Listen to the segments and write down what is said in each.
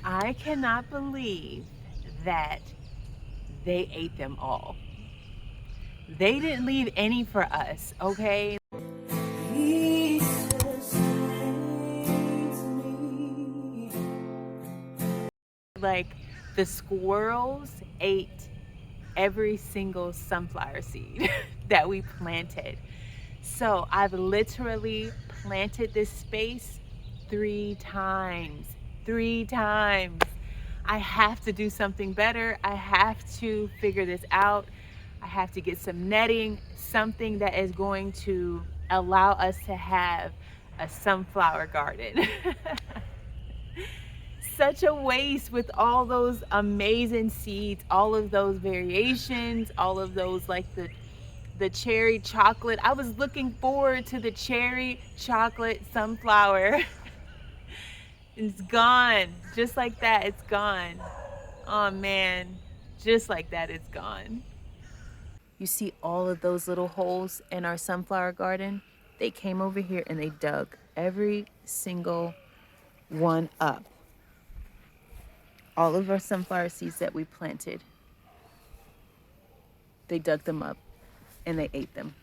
I cannot believe that they ate them all. They didn't leave any for us, okay? Like the squirrels ate every single sunflower seed that we planted. So I've literally planted this space 3 times. 3 times. I have to do something better. I have to figure this out. I have to get some netting, something that is going to allow us to have a sunflower garden. Such a waste with all those amazing seeds, all of those variations, all of those like the cherry chocolate. I was looking forward to the cherry chocolate sunflower. It's gone. Just like that, it's gone. Oh man, just like that, it's gone. You see all of those little holes in our sunflower garden? They came over here and they dug every single one up. All of our sunflower seeds that we planted, they dug them up and they ate them.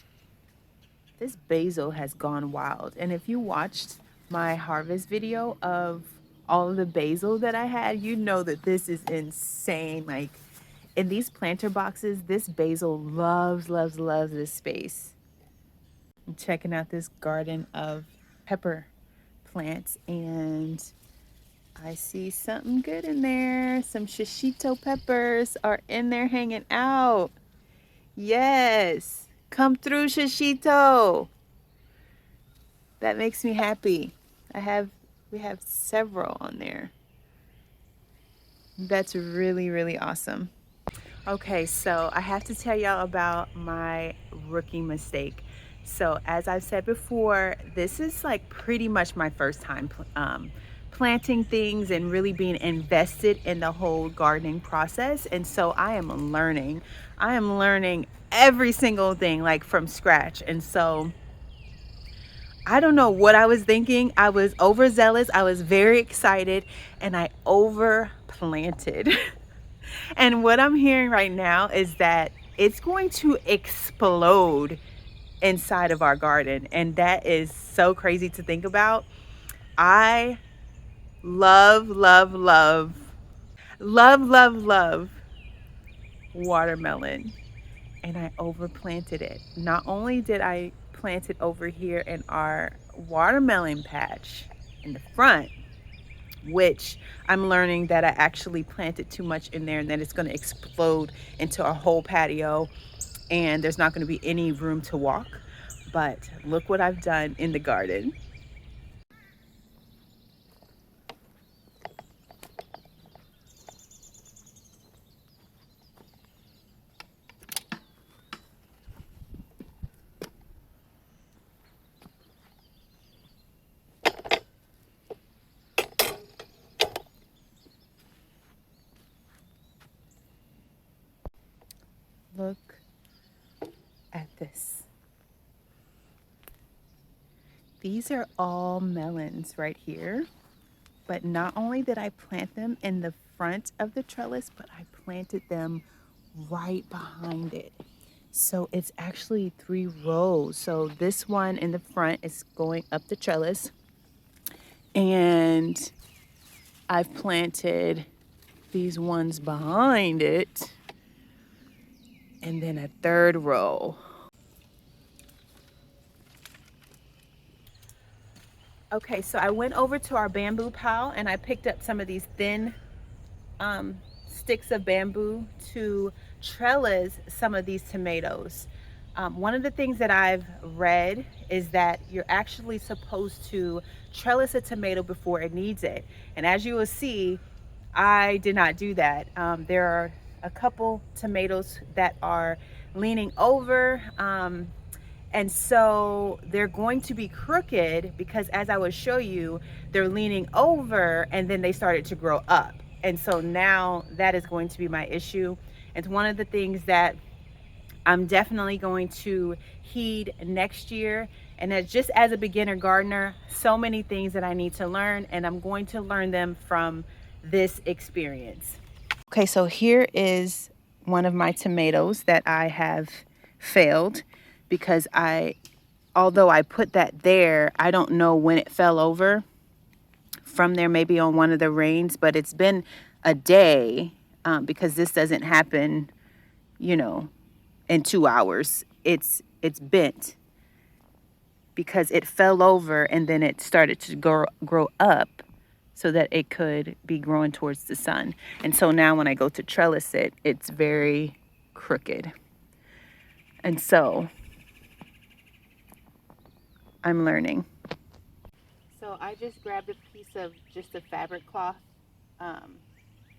This basil has gone wild. And if you watched my harvest video of all of the basil that I had, you know that this is insane. Like in these planter boxes, this basil loves, loves, loves this space. I'm checking out this garden of pepper plants and I see something good in there. Some shishito peppers are in there hanging out. Yes, come through, shishito. That makes me happy. We have several on there. That's really, really awesome. Okay, so I have to tell y'all about my rookie mistake. So as I've said before, this is like pretty much my first time planting things and really being invested in the whole gardening process. And so I am learning. I am learning every single thing like from scratch. And so I don't know what I was thinking. I was overzealous. I was very excited and I over planted. And what I'm hearing right now is that it's going to explode inside of our garden. And that is so crazy to think about. I love, love, love, love, love, love watermelon. And I overplanted it. Not only did I plant it over here in our watermelon patch in the front, which I'm learning that I actually planted too much in there and then it's going to explode into our whole patio and there's not going to be any room to walk. But look what I've done in the garden. Look at this. These are all melons right here. But not only did I plant them in the front of the trellis, but I planted them right behind it. So it's actually 3 rows. So this one in the front is going up the trellis. And I've planted these ones behind it. And then a 3rd row. Okay, so I went over to our bamboo pile and I picked up some of these thin sticks of bamboo to trellis some of these tomatoes. One of the things that I've read is that you're actually supposed to trellis a tomato before it needs it. And as you will see, I did not do that. There are a couple tomatoes that are leaning over. And so they're going to be crooked because as I will show you, they're leaning over and then they started to grow up. And so now that is going to be my issue. It's one of the things that I'm definitely going to heed next year. And that's just as a beginner gardener, so many things that I need to learn and I'm going to learn them from this experience. Okay, so here is one of my tomatoes that I have failed because although I put that there, I don't know when it fell over from there, maybe on one of the rains, but it's been a day because this doesn't happen, you know, in 2 hours. It's bent because it fell over and then it started to grow up so that it could be growing towards the sun. And so now when I go to trellis it, it's very crooked. And so I'm learning. So I just grabbed a piece of just a fabric cloth,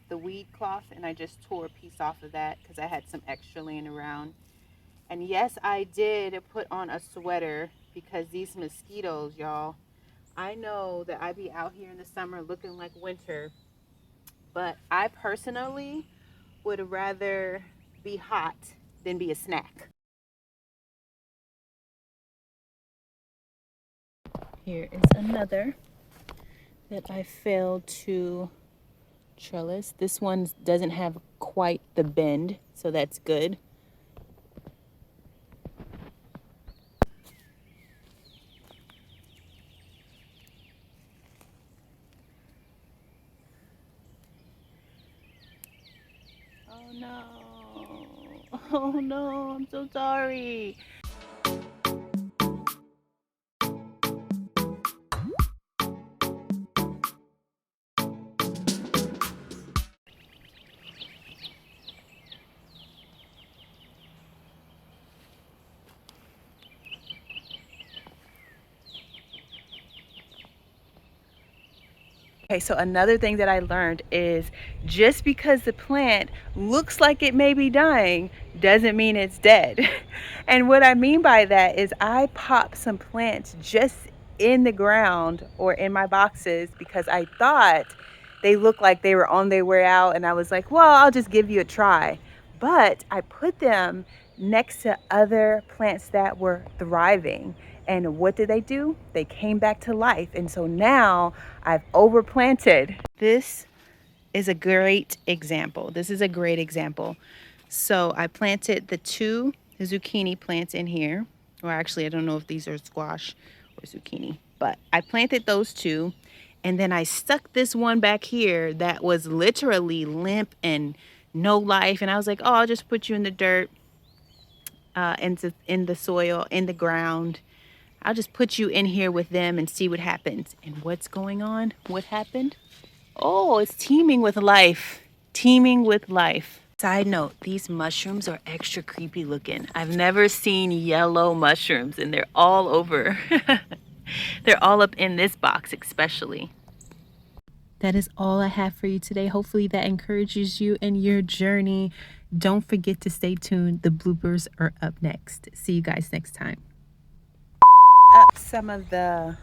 the weed cloth, and I just tore a piece off of that because I had some extra laying around. And yes, I did put on a sweater because these mosquitoes, y'all, I know that I be out here in the summer looking like winter, but I personally would rather be hot than be a snack. Here is another that I failed to trellis. This one doesn't have quite the bend, so that's good. Oh no. Oh no, I'm so sorry. Okay, so another thing that I learned is just because the plant looks like it may be dying doesn't mean it's dead. And what I mean by that is I pop some plants just in the ground or in my boxes because I thought they looked like they were on their way out, and I was like, well, I'll just give you a try. But I put them next to other plants that were thriving. And what did they do? They came back to life. And so now I've overplanted. This is a great example. This is a great example. So I planted the two zucchini plants in here. Or actually, I don't know if these are squash or zucchini, but I planted those two. And then I stuck this one back here that was literally limp and no life. And I was like, oh, I'll just put you in the dirt, in the soil, in the ground. I'll just put you in here with them and see what happens. And what's going on? What happened? Oh, it's teeming with life. Teeming with life. Side note, these mushrooms are extra creepy looking. I've never seen yellow mushrooms, and they're all over. They're all up in this box especially. That is all I have for you today. Hopefully that encourages you in your journey. Don't forget to stay tuned. The bloopers are up next. See you guys next time. Up some of the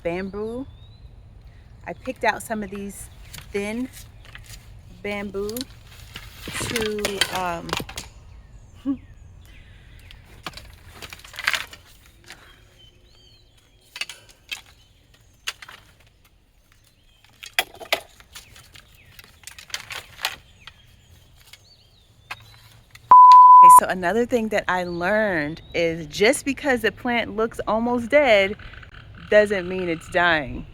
bamboo. I picked out some of these thin bamboo to Okay, so another thing that I learned is just because the plant looks almost dead doesn't mean it's dying.